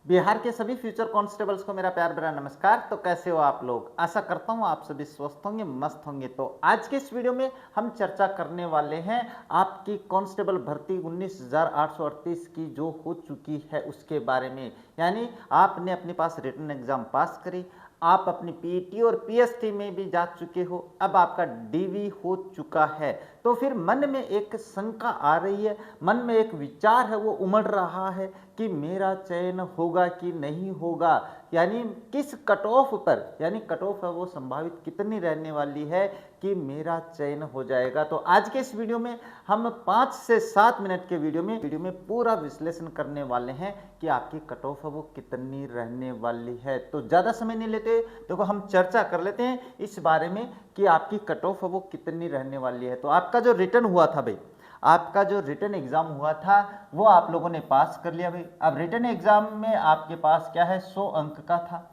बिहार के सभी future constables को मेरा प्यार भरा नमस्कार। तो कैसे हो आप लोग? आशा करता हूँ आप सभी स्वस्थ होंगे, मस्त होंगे। तो आज के इस वीडियो में हम चर्चा करने वाले हैं आपकी कांस्टेबल भर्ती 19,838 की जो हो चुकी है उसके बारे में। यानी आपने अपने पास रिटन एग्जाम पास करी, आप अपनी पीटी और पीएसटी में भी जा चुके हो, अब आपका डीवी हो चुका है। तो फिर मन में एक शंका आ रही है, मन में एक विचार है वो उमड़ रहा है कि मेरा चयन होगा कि नहीं होगा, यानी किस कट ऑफ पर, यानी कट ऑफ है वो संभावित कितनी रहने वाली है कि मेरा चयन हो जाएगा। तो आज के इस वीडियो में हम 5 से 7 मिनट के वीडियो में पूरा विश्लेषण करने वाले हैं कि आपकी कट ऑफ है वो कितनी रहने वाली है। तो ज़्यादा समय नहीं लेते, देखो हम चर्चा कर लेते हैं इस बारे में कि आपकी कट ऑफ है वो कितनी रहने वाली है। तो आपका जो रिटर्न हुआ था भाई, आपका जो रिटन एग्जाम हुआ था वो आप लोगों ने पास कर लिया भाई। अब रिटन एग्जाम में आपके पास क्या है, 100 अंक का था।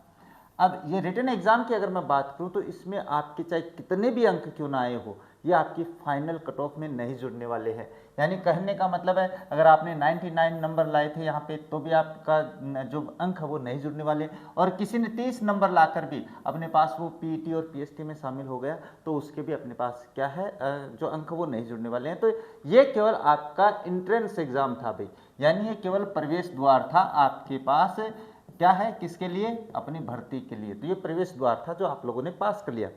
अब ये रिटन एग्जाम की अगर मैं बात करूं तो इसमें आपके चाहे कितने भी अंक क्यों ना आए हो, ये आपकी फाइनल कट ऑफ में नहीं जुड़ने वाले हैं। यानी कहने का मतलब है अगर आपने 99 नंबर लाए थे यहाँ पे तो भी आपका जो अंक है वो नहीं जुड़ने वाले, और किसी ने 30 नंबर लाकर भी अपने पास वो पीटी और पीएसटी में शामिल हो गया तो उसके भी अपने पास क्या है जो अंक वो नहीं जुड़ने वाले हैं। तो ये केवल आपका इंट्रेंस एग्जाम था भाई, यानी ये केवल प्रवेश द्वार था आपके पास, क्या है किसके लिए, अपनी भर्ती के लिए। तो ये प्रवेश द्वार था जो आप लोगों ने पास कर लिया।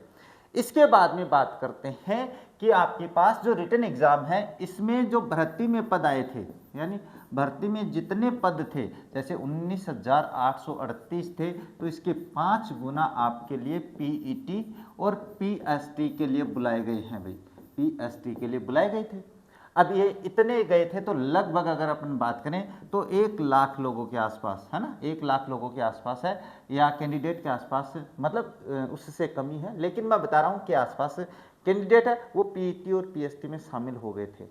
इसके बाद में बात करते हैं कि आपके पास जो रिटन एग्जाम है इसमें जो भर्ती में पद आए थे, यानी भर्ती में जितने पद थे, जैसे 19,838 थे तो इसके 5 गुना आपके लिए पीईटी और पीएसटी के लिए बुलाए गए हैं भाई, पीएसटी के लिए बुलाए गए थे। अब ये इतने गए थे तो लगभग अगर अपन बात करें तो 1 लाख लोगों के आसपास है ना, 1 लाख लोगों के आसपास है, या कैंडिडेट के आसपास, मतलब उससे कमी है, लेकिन मैं बता रहा हूँ कि आसपास कैंडिडेट है वो पीटी और पीएसटी में शामिल हो गए थे।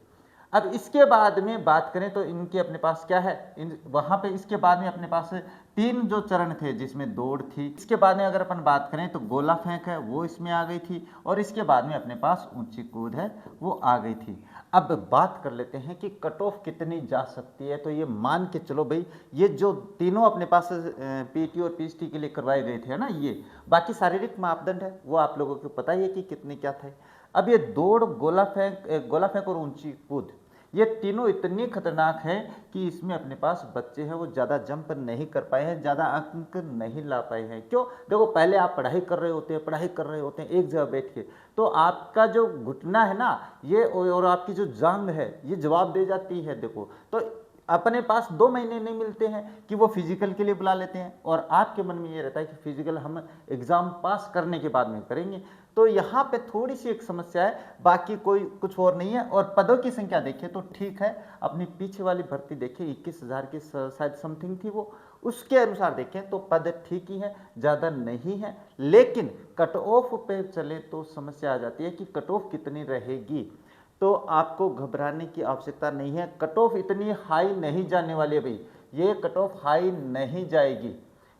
अब इसके बाद में बात करें तो इनके अपने पास क्या है, वहाँ पे इसके बाद में अपने पास 3 जो चरण थे जिसमें दौड़ थी। इसके बाद में अगर अपन बात करें तो गोला फेंक है वो इसमें आ गई थी, और इसके बाद में अपने पास ऊंची कूद है वो आ गई थी। अब बात कर लेते हैं कि कट ऑफ कितनी जा सकती है। तो ये मान के चलो भाई, ये जो तीनों अपने पास पीटी और पीएसटी के लिए करवाए गए थे ना, ये बाकी शारीरिक मापदंड है वो आप लोगों को पता ही है कि कितने क्या थे। अब ये दौड़, गोला फेंक और ऊंची कूद, ये तीनों इतनी खतरनाक है कि इसमें अपने पास बच्चे हैं वो ज़्यादा जंप नहीं कर पाए हैं, ज़्यादा अंक नहीं ला पाए हैं। क्यों? देखो पहले आप पढ़ाई कर रहे होते हैं, पढ़ाई कर रहे होते हैं एक जगह बैठ के, तो आपका जो घुटना है ना ये, और आपकी जो जांघ है ये जवाब दे जाती है। देखो तो अपने पास 2 महीने नहीं मिलते हैं कि वो फिजिकल के लिए बुला लेते हैं, और आपके मन में ये रहता है कि फिजिकल हम एग्ज़ाम पास करने के बाद में करेंगे। तो यहाँ पे थोड़ी सी एक समस्या है, बाकी कोई कुछ और नहीं है। और पदों की संख्या देखिए तो ठीक है, अपनी पीछे वाली भर्ती देखिए 21,000 की शायद समथिंग थी वो, उसके अनुसार देखें तो पद ठीक ही है, ज़्यादा नहीं है। लेकिन कट ऑफ पे चले तो समस्या आ जाती है कि कट ऑफ कितनी रहेगी। तो आपको घबराने की आवश्यकता नहीं है, कट ऑफ इतनी हाई नहीं जाने वाली है भाई, ये कट ऑफ हाई नहीं जाएगी,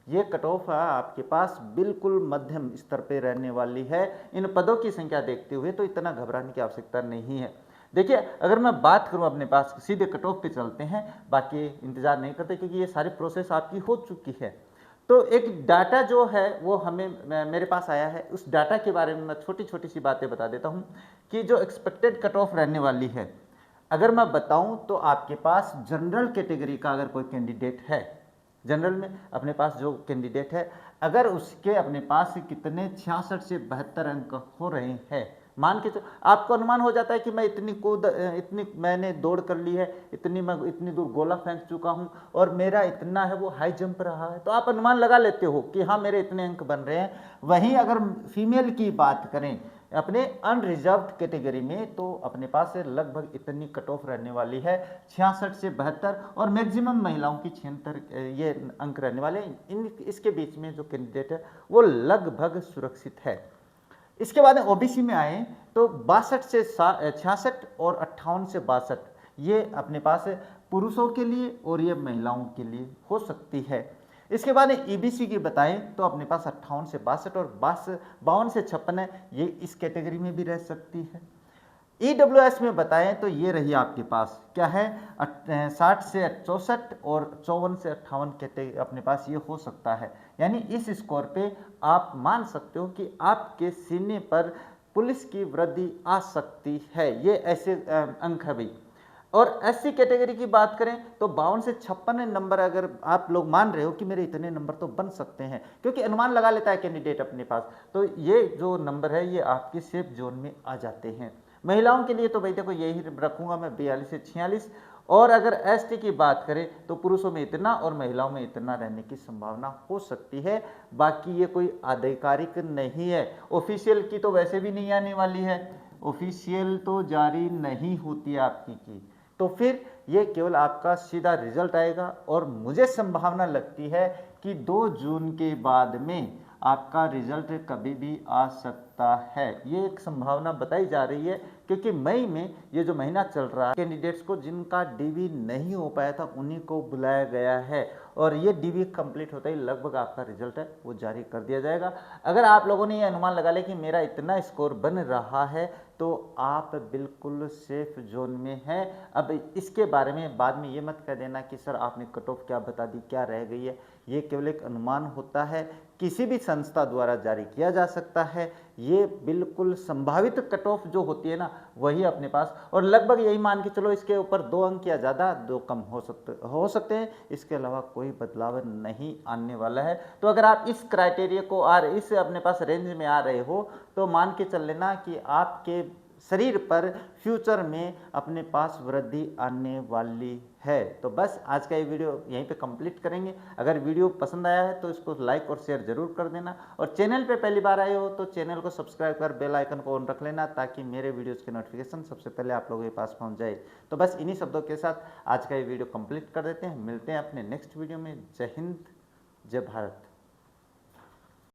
ये कट ऑफ आपके पास बिल्कुल मध्यम स्तर पे रहने वाली है इन पदों की संख्या देखते हुए। तो इतना घबराने की आवश्यकता नहीं है। देखिए अगर मैं बात करूं अपने पास, सीधे कट ऑफ पे चलते हैं, बाकी इंतजार नहीं करते क्योंकि ये सारी प्रोसेस आपकी हो चुकी है। तो एक डाटा जो है वो मेरे पास आया है, उस डाटा के बारे में मैं छोटी छोटी सी बातें बता देता हूँ कि जो एक्सपेक्टेड कट ऑफ रहने वाली है। अगर मैं बताऊं तो आपके पास जनरल कैटेगरी का अगर कोई कैंडिडेट है, जनरल में अपने पास जो कैंडिडेट है, अगर उसके अपने पास कितने 66 से 72 अंक हो रहे हैं, मान के आपको अनुमान हो जाता है कि मैं इतनी मैंने दौड़ कर ली है, मैं इतनी दूर गोला फेंक चुका हूं और मेरा इतना है वो हाई जंप रहा है, तो आप अनुमान लगा लेते हो कि हाँ मेरे इतने अंक बन रहे हैं। वहीं अगर फीमेल की बात करें अपने अनरिजर्व्ड कैटेगरी में, तो अपने पास लगभग इतनी कट ऑफ रहने वाली है, 66 से 72, और मैक्सिमम महिलाओं की 76 ये अंक रहने वाले। इसके बीच में जो कैंडिडेट है वो लगभग सुरक्षित है। इसके बाद ओबीसी में आए तो 62 से 66 और 58 से 62 ये अपने पास पुरुषों के लिए और ये महिलाओं के लिए हो सकती है। इसके बाद ईबीसी की बताएं तो अपने पास 58 से 62 और 52 से 56 है, ये इस कैटेगरी में भी रह सकती है। EWS में बताएं तो ये रही आपके पास क्या है, 60 से 64 और 54 से 58 कैटेगरी अपने पास ये हो सकता है। यानी इस स्कोर पे आप मान सकते हो कि आपके सीने पर पुलिस की वृद्धि आ सकती है। ये ऐसे अंक है भाई। और SC कैटेगरी की बात करें तो 52 से 56 नंबर अगर आप लोग मान रहे हो कि मेरे इतने नंबर तो बन सकते हैं, क्योंकि अनुमान लगा लेता है कैंडिडेट अपने पास, तो ये जो नंबर है ये आपके सेफ जोन में आ जाते हैं। महिलाओं के लिए तो भाई देखो यही रखूंगा मैं 42 से 46। और अगर ST की बात करें तो पुरुषों में इतना और महिलाओं में इतना रहने की संभावना हो सकती है। बाकी ये कोई आधिकारिक नहीं है, ऑफिशियल की तो वैसे भी नहीं आने वाली है, ऑफिशियल तो जारी नहीं होती है आपकी की, तो फिर ये केवल आपका सीधा रिजल्ट आएगा। और मुझे संभावना लगती है कि 2 जून के बाद में आपका रिजल्ट कभी भी आ सकता है, ये एक संभावना बताई जा रही है। क्योंकि मई में ये जो महीना चल रहा है, कैंडिडेट्स को जिनका DV नहीं हो पाया था उन्हीं को बुलाया गया है, और ये DV कंप्लीट होता ही लगभग आपका रिजल्ट है वो जारी कर दिया जाएगा। अगर आप लोगों ने ये अनुमान लगा लिया कि मेरा इतना स्कोर बन रहा है तो आप बिल्कुल सेफ जोन में हैं। अब इसके बारे में बाद में ये मत कह देना कि सर आपने कट ऑफ क्या बता दी, क्या रह गई है। ये केवल एक अनुमान होता है, किसी भी संस्था द्वारा जारी किया जा सकता है। ये बिल्कुल संभावित कट ऑफ जो होती है ना वही अपने पास, और लगभग यही मान के चलो इसके ऊपर 2 अंक या ज़्यादा 2 कम हो सकते हैं, इसके अलावा कोई बदलाव नहीं आने वाला है। तो अगर आप इस क्राइटेरिया को इस अपने पास रेंज में आ रहे हो तो मान के चल लेना कि आपके शरीर पर फ्यूचर में अपने पास वृद्धि आने वाली है। तो बस आज का ये वीडियो यहीं पे कंप्लीट करेंगे। अगर वीडियो पसंद आया है तो इसको लाइक और शेयर जरूर कर देना, और चैनल पे पहली बार आए हो तो चैनल को सब्सक्राइब कर बेल आइकन को ऑन रख लेना, ताकि मेरे वीडियोज़ के नोटिफिकेशन सबसे पहले आप लोगों के पास पहुंच जाए। तो बस इन्हीं शब्दों के साथ आज का ये वीडियो कंप्लीट कर देते हैं, मिलते हैं अपने नेक्स्ट वीडियो में। जय हिंद, जय भारत।